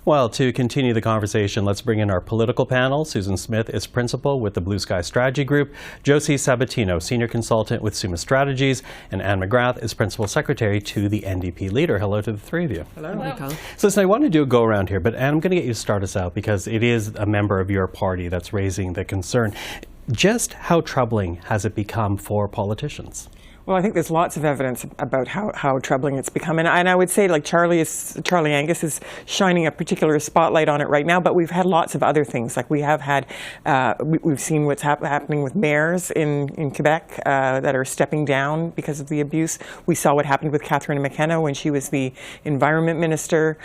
Well, to continue the conversation, let's bring in our political panel. Susan Smith is principal with the Blue Sky Strategy Group, Josie Sabatino, senior consultant with Summa Strategies, and Anne McGrath is principal secretary to the NDP leader. Hello to the three of you. Hello. Hello. So listen, I want to do a go around here, but Anne, I'm going to get you to start us out because it is a member of your party that's raising the concern. Just how troubling has it become for politicians? Well, I think there's lots of evidence about how troubling it's become. And I would say, like, Charlie Angus is shining a particular spotlight on it right now, but we've had lots of other things. Like, we have had, we've seen what's happening with mayors in Quebec that are stepping down because of the abuse. We saw what happened with Catherine McKenna when she was the environment minister.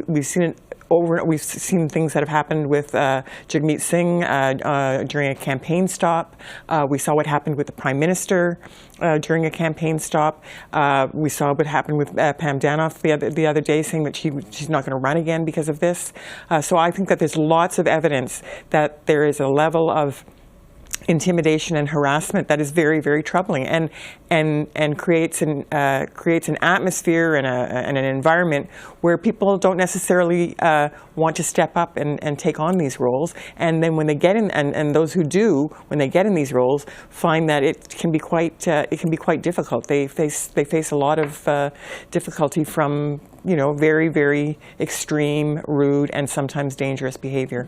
We've seen it. We've seen things that have happened with Jagmeet Singh during a campaign stop. We saw what happened with the Prime Minister during a campaign stop. We saw what happened with Pam Danoff the other day, saying that she's not going to run again because of this. So I think that there's lots of evidence that there is a level of intimidation and harassment that is very, very troubling, and creates an atmosphere and an environment where people don't necessarily want to step up and take on these roles. And then when they get in, and those who do, when they get in these roles, find that it can be quite difficult. They face a lot of difficulty from very, very extreme, rude, and sometimes dangerous behavior.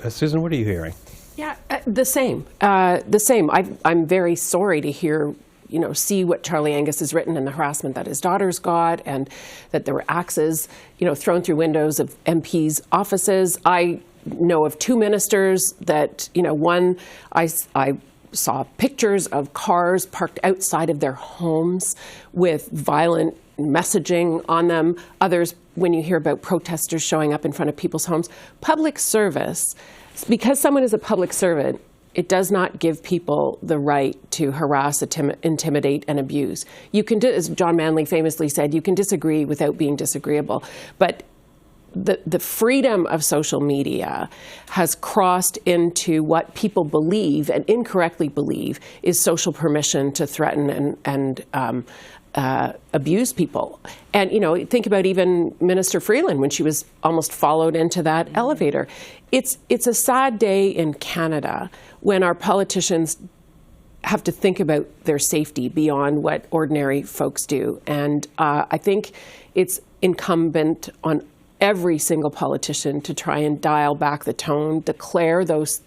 Susan, what are you hearing? Yeah, the same. I'm very sorry to hear, see what Charlie Angus has written and the harassment that his daughters got, and that there were axes, thrown through windows of MPs' offices. I know of two ministers that, one, I saw pictures of cars parked outside of their homes with violent messaging on them. Others, when you hear about protesters showing up in front of people's homes, public service. Because someone is a public servant, it does not give people the right to harass, intimidate, and abuse. You can, as John Manley famously said, you can disagree without being disagreeable. But the freedom of social media has crossed into what people believe and incorrectly believe is social permission to threaten and abuse people. And, think about even Minister Freeland when she was almost followed into that elevator. It's a sad day in Canada when our politicians have to think about their safety beyond what ordinary folks do. And I think it's incumbent on every single politician to try and dial back the tone, declare those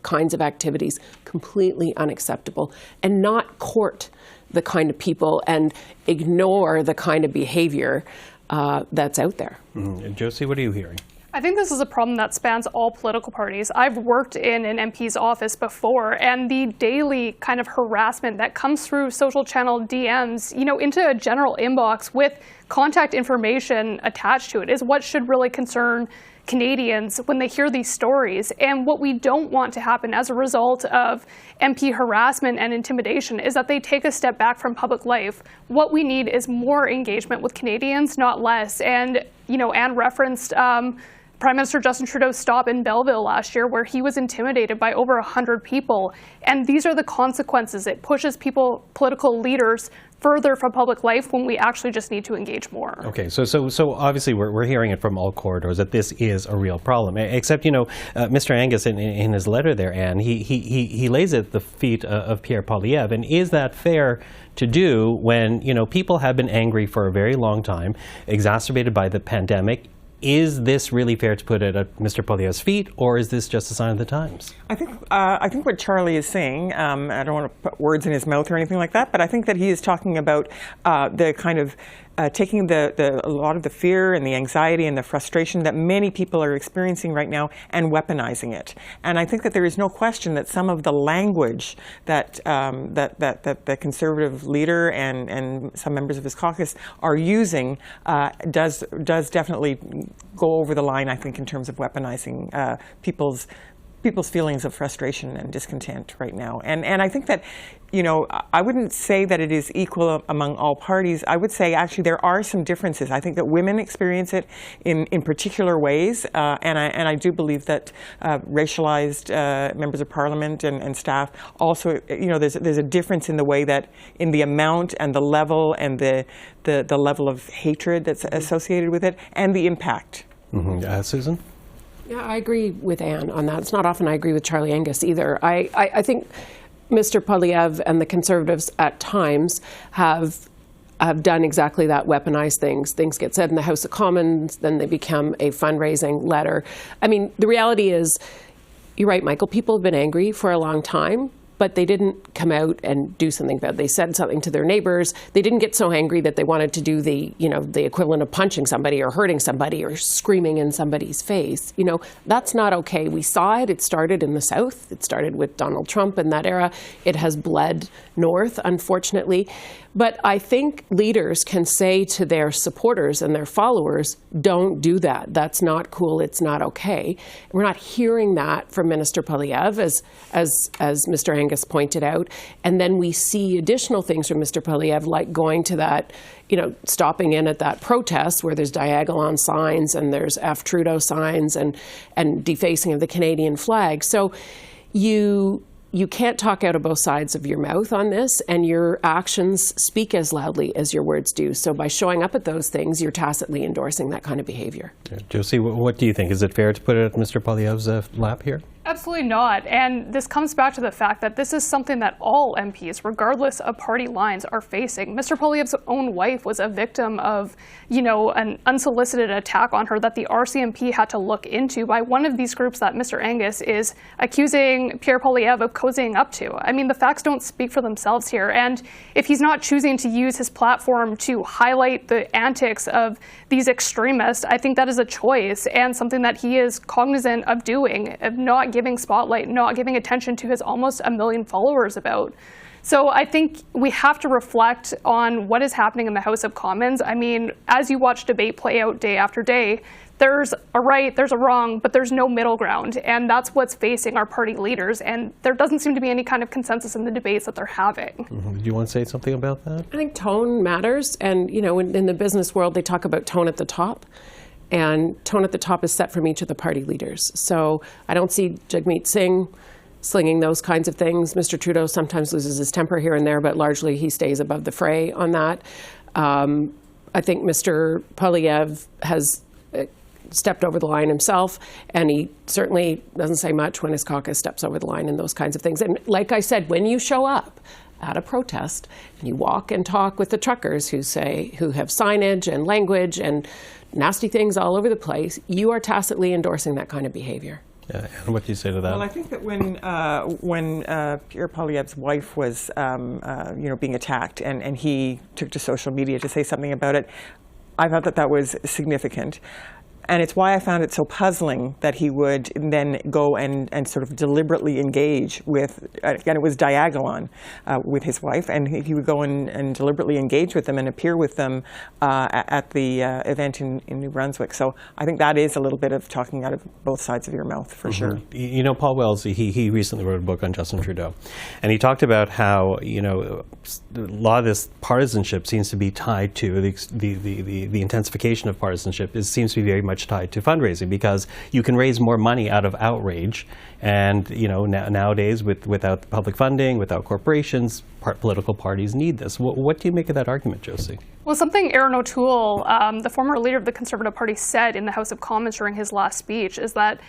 kinds of activities completely unacceptable, and not court the kind of people and ignore the kind of behavior that's out there. Josie, what are you hearing? I think this is a problem that spans all political parties. I've worked in an MP's office before, and the daily kind of harassment that comes through social channel DMs, into a general inbox with contact information attached to it is what should really concern Canadians when they hear these stories. And what we don't want to happen as a result of MP harassment and intimidation is that they take a step back from public life. What we need is more engagement with Canadians, not less. And, Anne referenced Prime Minister Justin Trudeau's stop in Belleville last year, where he was intimidated by over 100 people. And these are the consequences. It pushes political leaders further from public life when we actually just need to engage more. Okay, so obviously we're hearing it from all corridors that this is a real problem. Except, Mr. Angus in his letter there, Anne, he lays it at the feet of Pierre Poilievre. And is that fair to do when, people have been angry for a very long time, exacerbated by the pandemic? Is this really fair to put it at Mr. Poilievre's feet, or is this just a sign of the times? I think what Charlie is saying, I don't want to put words in his mouth or anything like that, but I think that he is talking about the kind of taking a lot of the fear and the anxiety and the frustration that many people are experiencing right now and weaponizing it. And I think that there is no question that some of the language that the Conservative leader and some members of his caucus are using does definitely go over the line, I think, in terms of weaponizing people's feelings of frustration and discontent right now. And I think that, I wouldn't say that it is equal among all parties. I would say actually there are some differences. I think that women experience it in particular ways, and I do believe that racialized members of Parliament and staff also, there's a difference in the way that, in the amount and the level and the level of hatred that's associated with it, and the impact Susan? Yeah, I agree with Anne on that. It's not often I agree with Charlie Angus either. I think Mr. Poilievre and the Conservatives at times have done exactly that, weaponized things. Things get said in the House of Commons, then they become a fundraising letter. I mean, the reality is, you're right, Michael, people have been angry for a long time, but they didn't come out and do something bad. They said something to their neighbors. They didn't get so angry that they wanted to do the equivalent of punching somebody or hurting somebody or screaming in somebody's face. That's not okay. We saw it. It started in the South. It started with Donald Trump in that era. It has bled north, unfortunately. But I think leaders can say to their supporters and their followers, don't do that. That's not cool. It's not okay. We're not hearing that from Minister Poilievre, as Mr. Angus pointed out. And then we see additional things from Mr. Poilievre, like going to that, stopping in at that protest where there's Diagolon signs and there's F. Trudeau signs and defacing of the Canadian flag. So you can't talk out of both sides of your mouth on this, and your actions speak as loudly as your words do. So by showing up at those things, you're tacitly endorsing that kind of behavior. Josie, what do you think? Is it fair to put it at Mr. Poilievre's lap here? Absolutely not. And this comes back to the fact that this is something that all MPs, regardless of party lines, are facing. Mr. Poilievre's own wife was a victim of, an unsolicited attack on her that the RCMP had to look into by one of these groups that Mr. Angus is accusing Pierre Poilievre of cozying up to. I mean, the facts don't speak for themselves here. And if he's not choosing to use his platform to highlight the antics of these extremists, I think that is a choice and something that he is cognizant of doing, of not giving spotlight, not giving attention to his almost 1 million followers about. So I think we have to reflect on what is happening in the House of Commons. I mean, as you watch debate play out day after day, there's a right, there's a wrong, but there's no middle ground. And that's what's facing our party leaders. And there doesn't seem to be any kind of consensus in the debates that they're having. Do you want to say something about that? I think tone matters. And, in the business world, they talk about tone at the top. And tone at the top is set from each of the party leaders. So I don't see Jagmeet Singh slinging those kinds of things. Mr. Trudeau sometimes loses his temper here and there, but largely he stays above the fray on that. I think Mr. Poilievre has stepped over the line himself, and he certainly doesn't say much when his caucus steps over the line and those kinds of things. And like I said, when you show up at a protest and you walk and talk with the truckers who have signage and language and nasty things all over the place, you are tacitly endorsing that kind of behavior. Yeah, and what do you say to that? Well, I think that when Pierre Poilievre's wife was, being attacked, and he took to social media to say something about it, I thought that was significant. And it's why I found it so puzzling that he would then go and sort of deliberately engage with, again, it was Diagolon with his wife, and he would go and deliberately engage with them and appear with them at the event in New Brunswick. So I think that is a little bit of talking out of both sides of your mouth, for sure. Paul Wells, he recently wrote a book on Justin Trudeau, and he talked about how, a lot of this partisanship seems to be tied to the intensification of partisanship seems to be very much tied to fundraising, because you can raise more money out of outrage, and nowadays without public funding, without corporations, political parties need this. What do you make of that argument, Josie? Well, something Aaron O'Toole, the former leader of the Conservative Party, said in the House of Commons during his last speech is that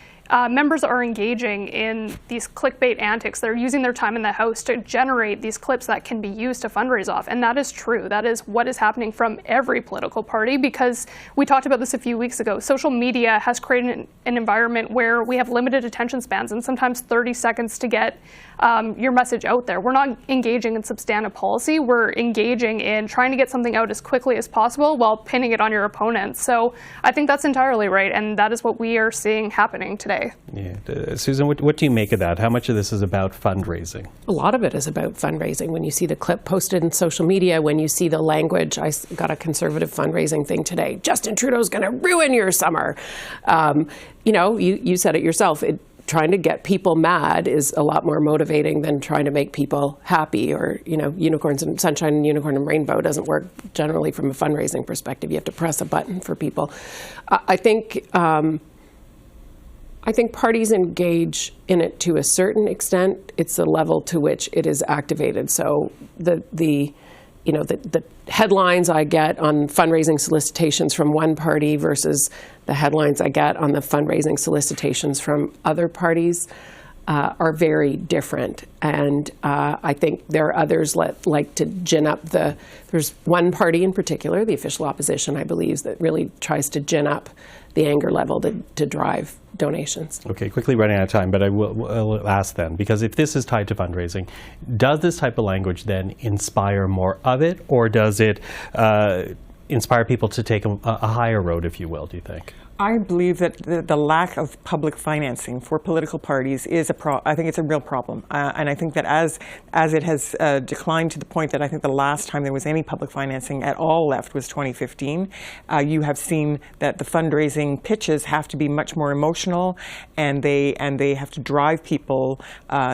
members are engaging in these clickbait antics. They're using their time in the House to generate these clips that can be used to fundraise off. And that is true. That is what is happening from every political party, because we talked about this a few weeks ago. Social media has created an environment where we have limited attention spans and sometimes 30 seconds to get your message out there. We're not engaging in substantive policy. We're engaging in trying to get something out as quickly as possible while pinning it on your opponent. So I think that's entirely right, and that is what we are seeing happening today. Yeah. Susan, what do you make of that? How much of this is about fundraising? A lot of it is about fundraising. When you see the clip posted in social media, when you see the language, I got a Conservative fundraising thing today. Justin Trudeau's going to ruin your summer. You said it yourself. Trying to get people mad is a lot more motivating than trying to make people happy, or, unicorns and sunshine and unicorn and rainbow doesn't work generally from a fundraising perspective. You have to press a button for people. I think parties engage in it to a certain extent. It's the level to which it is activated. So the the headlines I get on fundraising solicitations from one party versus the headlines I get on the fundraising solicitations from other parties are very different. And I think there are others that like to gin up there's one party in particular, the official opposition, I believe, that really tries to gin up the anger level to drive donations. Okay, quickly running out of time, but I will ask then, because if this is tied to fundraising, does this type of language then inspire more of it, or does it inspire people to take a higher road, if you will, do you think? I believe that the lack of public financing for political parties is I think it's a real problem. And I think that as it has declined to the point that I think the last time there was any public financing at all left was 2015, you have seen that the fundraising pitches have to be much more emotional, and they have to drive people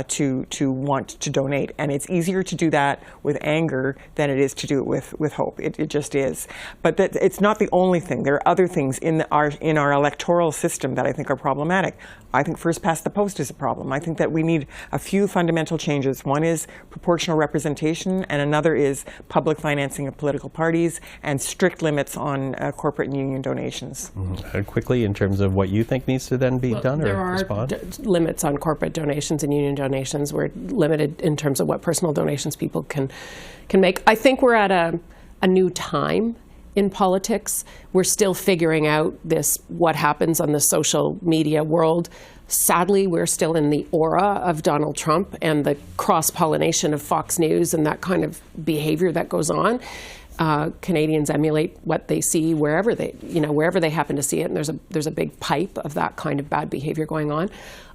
to want to donate. And it's easier to do that with anger than it is to do it with hope. It just is. But it's not the only thing. There are other things in our electoral system that I think are problematic. I think first past the post is a problem. I think that we need a few fundamental changes. One is proportional representation, and another is public financing of political parties and strict limits on corporate and union donations. Quickly, in terms of what you think needs to then be done there or respond? There are limits on corporate donations and union donations. We're limited in terms of what personal donations people can make. I think we're at a new time in politics. We're still figuring out what happens on the social media world. Sadly, we're still in the aura of Donald Trump and the cross-pollination of Fox News and that kind of behavior that goes on. Canadians emulate what they see wherever they happen to see it, and there's a big pipe of that kind of bad behavior going on.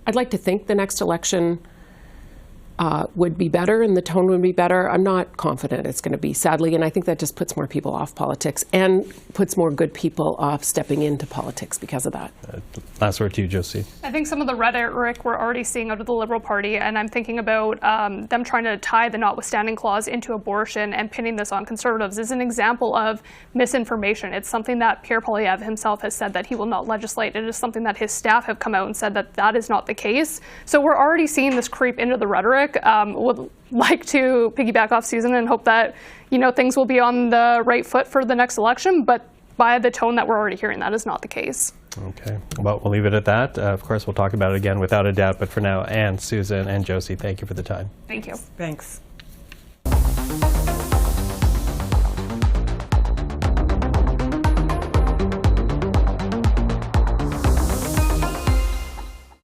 I'd like to think the next election would be better and the tone would be better. I'm not confident it's going to be, sadly, and I think that just puts more people off politics and puts more good people off stepping into politics because of that. Last word to you, Josie. I think some of the rhetoric we're already seeing out of the Liberal Party, and I'm thinking about them trying to tie the notwithstanding clause into abortion and pinning this on Conservatives, is an example of misinformation. It's something that Pierre Poilievre himself has said that he will not legislate. It is something that his staff have come out and said that is not the case. So we're already seeing this creep into the rhetoric. Would like to piggyback off Susan and hope that things will be on the right foot for the next election, but by the tone that we're already hearing, that is not the case. Okay, well, we'll leave it at that. Of course, we'll talk about it again without a doubt, but for now, Anne, Susan, and Josie, thank you for the time. Thank you. Thanks.